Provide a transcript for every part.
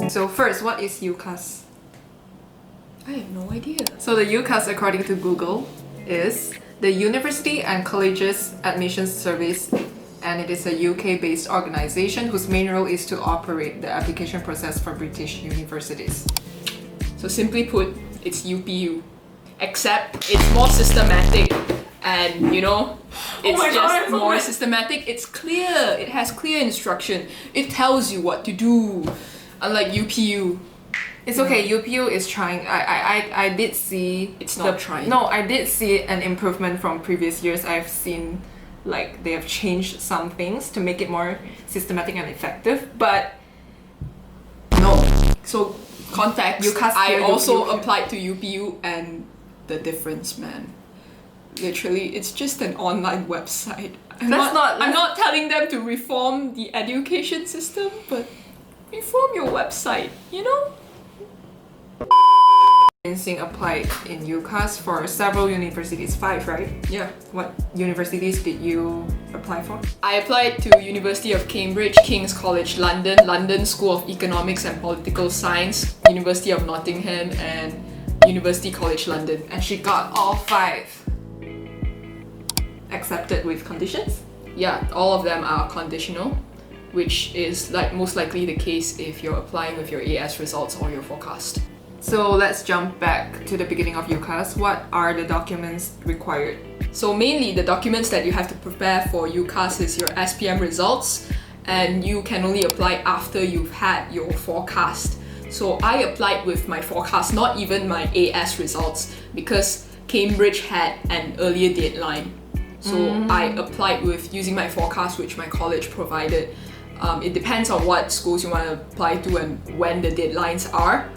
So first, what is UCAS? I have no idea. So the UCAS, according to Google, is the University and Colleges Admissions Service, and it is a UK-based organization whose main role is to operate the application process for British universities. So simply put, it's UPU. Except it's more systematic and, you know, it's more systematic. It's clear. It has clear instruction. It tells you what to do. Unlike UPU. It's okay, UPU is trying. I did see... It's not trying. No, I did see an improvement from previous years. I've seen, like, they have changed some things to make it more systematic and effective, but no. So, context, UCAS I also UPU. applied to UPU and the difference, man. Literally, it's just an online website. I'm not telling them to reform the education system, but reform your website, you know? Sing applied in UCAS for several universities, 5, right? Yeah. What universities did you apply for? I applied to University of Cambridge, King's College London, London School of Economics and Political Science, University of Nottingham, and University College London. And she got all 5 accepted with conditions? Yeah, all of them are conditional, which is like most likely the case if you're applying with your AS results or your forecast. So let's jump back to the beginning of UCAS. What are the documents required? So mainly the documents that you have to prepare for UCAS is your SPM results, and you can only apply after you've had your forecast. So I applied with my forecast, not even my AS results, because Cambridge had an earlier deadline. So I applied with using my forecast, which my college provided. It depends on what schools you want to apply to and when the deadlines are.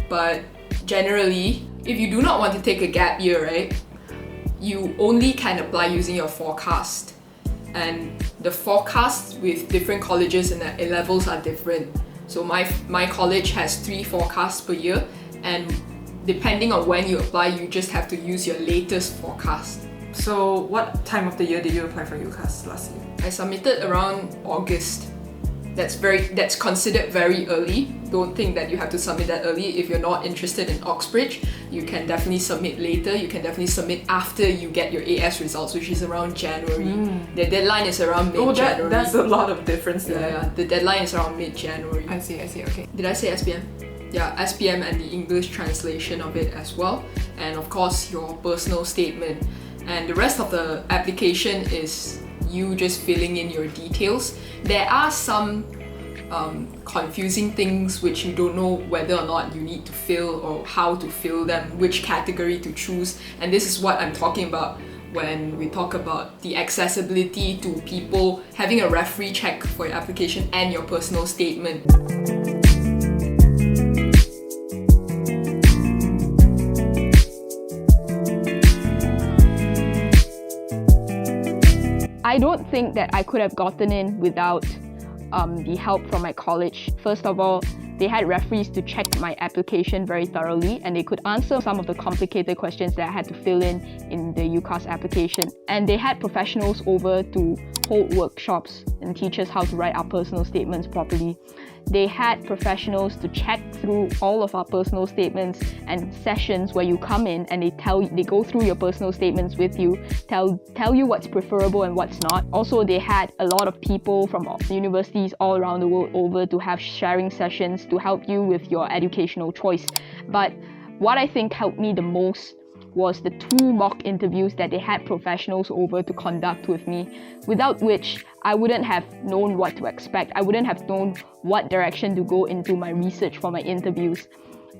But generally, if you do not want to take a gap year, right, you only can apply using your forecast. And the forecasts with different colleges and the A-levels are different. So my college has 3 forecasts per year, and depending on when you apply, you just have to use your latest forecast. So what time of the year did you apply for UCAS last year? I submitted around August. That's considered very early. Don't think that you have to submit that early. If you're not interested in Oxbridge, you can definitely submit later. You can definitely submit after you get your AS results, which is around January. The deadline is around mid-January. Oh, that's a lot of difference there. Yeah, the deadline is around mid-January. I see, okay. Did I say SPM? Yeah, SPM and the English translation of it as well. And of course, your personal statement. And the rest of the application is you just filling in your details. There are some confusing things which you don't know whether or not you need to fill or how to fill them, which category to choose. And this is what I'm talking about when we talk about the accessibility to people having a referee check for your application and your personal statement. I don't think that I could have gotten in without the help from my college. First of all, they had referees to check my application very thoroughly, and they could answer some of the complicated questions that I had to fill in the UCAS application. And they had professionals over to hold workshops and teach us how to write our personal statements properly. They had professionals to check through all of our personal statements and sessions where you come in and they go through your personal statements with you, tell you what's preferable and what's not. Also, they had a lot of people from universities all around the world over to have sharing sessions to help you with your educational choice. But what I think helped me the most was the 2 mock interviews that they had professionals over to conduct with me, without which I wouldn't have known what to expect. I wouldn't have known what direction to go into my research for my interviews.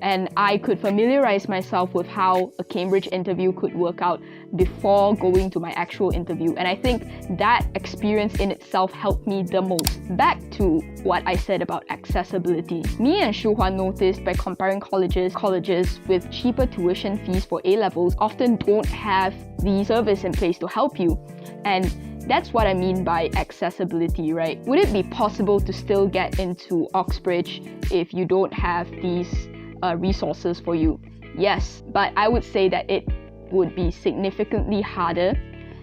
And I could familiarize myself with how a Cambridge interview could work out before going to my actual interview. And I think that experience in itself helped me the most. Back to what I said about accessibility. Me and Shu Huan noticed by comparing colleges with cheaper tuition fees for A-levels often don't have the service in place to help you. And that's what I mean by accessibility, right? Would it be possible to still get into Oxbridge if you don't have these resources for you? Yes, but I would say that it would be significantly harder.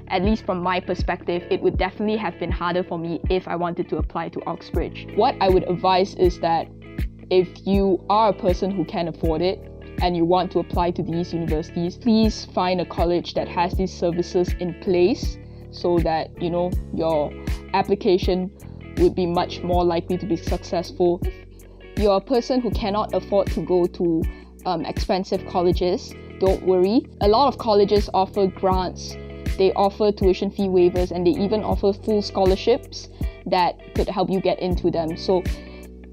At least from my perspective, it would definitely have been harder for me if I wanted to apply to Oxbridge. What I would advise is that if you are a person who can afford it and you want to apply to these universities, please find a college that has these services in place so that, you know, your application would be much more likely to be successful. You're a person who cannot afford to go to expensive colleges, don't worry. A lot of colleges offer grants, they offer tuition fee waivers, and they even offer full scholarships that could help you get into them. So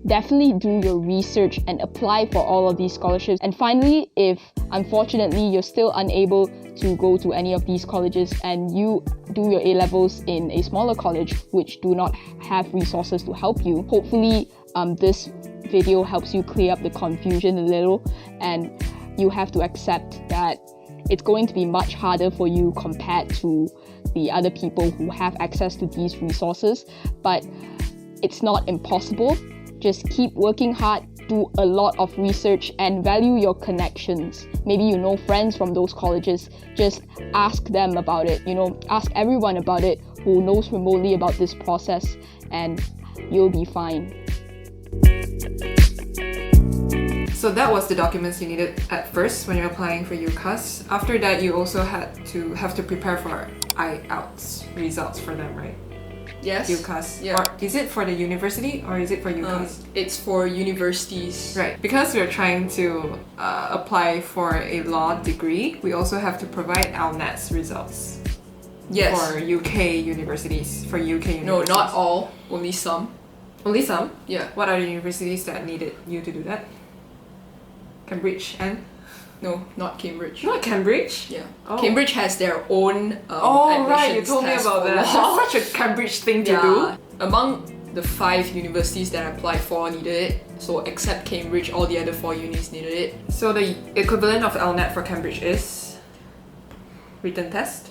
definitely do your research and apply for all of these scholarships. And finally, if unfortunately you're still unable to go to any of these colleges and you do your A-levels in a smaller college which do not have resources to help you, hopefully this video helps you clear up the confusion a little, and you have to accept that it's going to be much harder for you compared to the other people who have access to these resources, but it's not impossible. Just keep working hard, do a lot of research, and value your connections. Maybe you know friends from those colleges, just ask them about it, you know, ask everyone about it who knows remotely about this process, and you'll be fine. So that was the documents you needed at first when you're applying for UCAS. After that, you also have to prepare for IELTS results for them, right? Yes. UCAS. Yeah. Or is it for the university or is it for UCAS? It's for universities. Right. Because we're trying to apply for a law degree, we also have to provide LNAT results. Yes. For UK universities. For UK universities. No, not all. Only some. Only some? Yeah. What are the universities that needed you to do that? Cambridge and? No, not Cambridge. Not Cambridge? Yeah. Oh. Cambridge has their own Oh, right, you admissions told me test about for that. law. That's such a Cambridge thing to Yeah. do. Among the 5 universities that I applied for needed it, so except Cambridge, all the other 4 unis needed it. So the equivalent of LNAT for Cambridge is written test?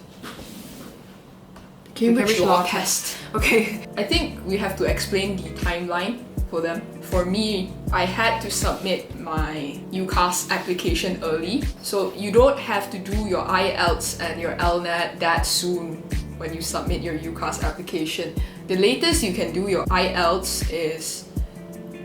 Cambridge Law Law Test. Okay. I think we have to explain the timeline for them. For me, I had to submit my UCAS application early, so you don't have to do your IELTS and your LNAT that soon when you submit your UCAS application. The latest you can do your IELTS is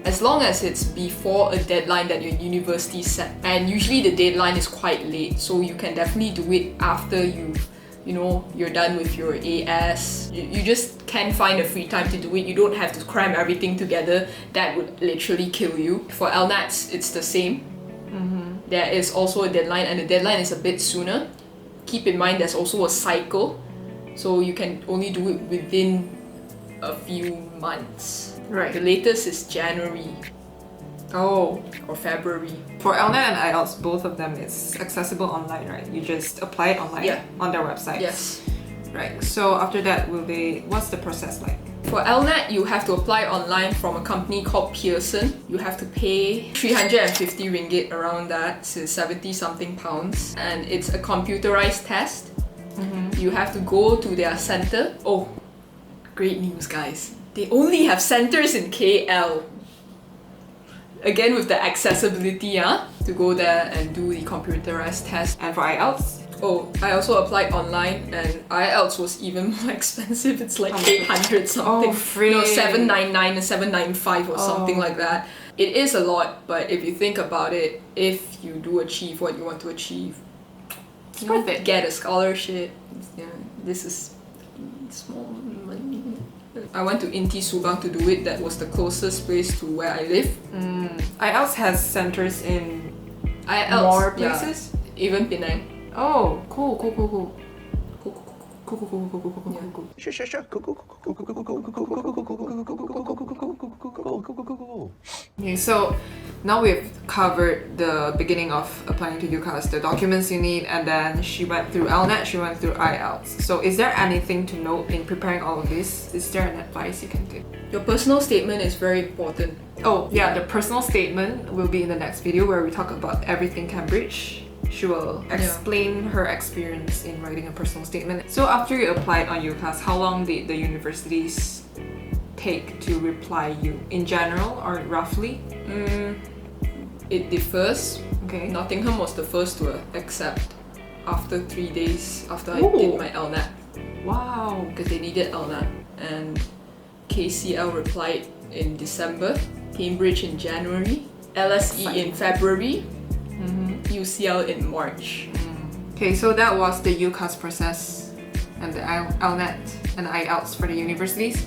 as long as it's before a deadline that your university set, and usually the deadline is quite late, so you can definitely do it after you're done with your AS. You just can't find a free time to do it. You don't have to cram everything together. That would literally kill you. For LNATs, it's the same. There is also a deadline, and the deadline is a bit sooner. Keep in mind there's also a cycle, so you can only do it within a few months. Right. The latest is January Oh. or February. For LNAT and IELTS, both of them is accessible online, right? You just apply it online on their website. Yes. Right. So after that, what's the process like? For LNAT, you have to apply online from a company called Pearson. You have to pay 350 ringgit, around that, so 70 something pounds. And it's a computerized test. You have to go to their center. Oh, great news, guys. They only have centers in KL. Again, with the accessibility, to go there and do the computerized test. And for IELTS? Oh, I also applied online, and IELTS was even more expensive. It's like 800 something. Oh, free. No, 799 and 795 or something like that. It is a lot, but if you think about it, if you do achieve what you want to achieve, It's worth it. get a scholarship. This is small money. I went to Inti Subang to do it. That was the closest place to where I live. IELTS has centers in IELTS, more places? Even Penang. Oh, cool. Okay, so now we've covered the beginning of applying to UCAS, the documents you need, and then she went through LNAT, she went through IELTS. So is there anything to note in preparing all of this? Is there an advice you can give? Your personal statement is very important. Oh yeah, the personal statement will be in the next video where we talk about everything Cambridge. She will explain her experience in writing a personal statement. So after you applied on UCAS, how long did the universities take to reply you? In general or roughly? It differs. Okay. Nottingham was the first to accept after 3 days after I Ooh. did my LNAT, Wow. because they needed LNAT, and KCL replied in December, Cambridge in January, LSE in February, UCL in March. Okay, so that was the UCAS process and the LNAT and IELTS for the universities.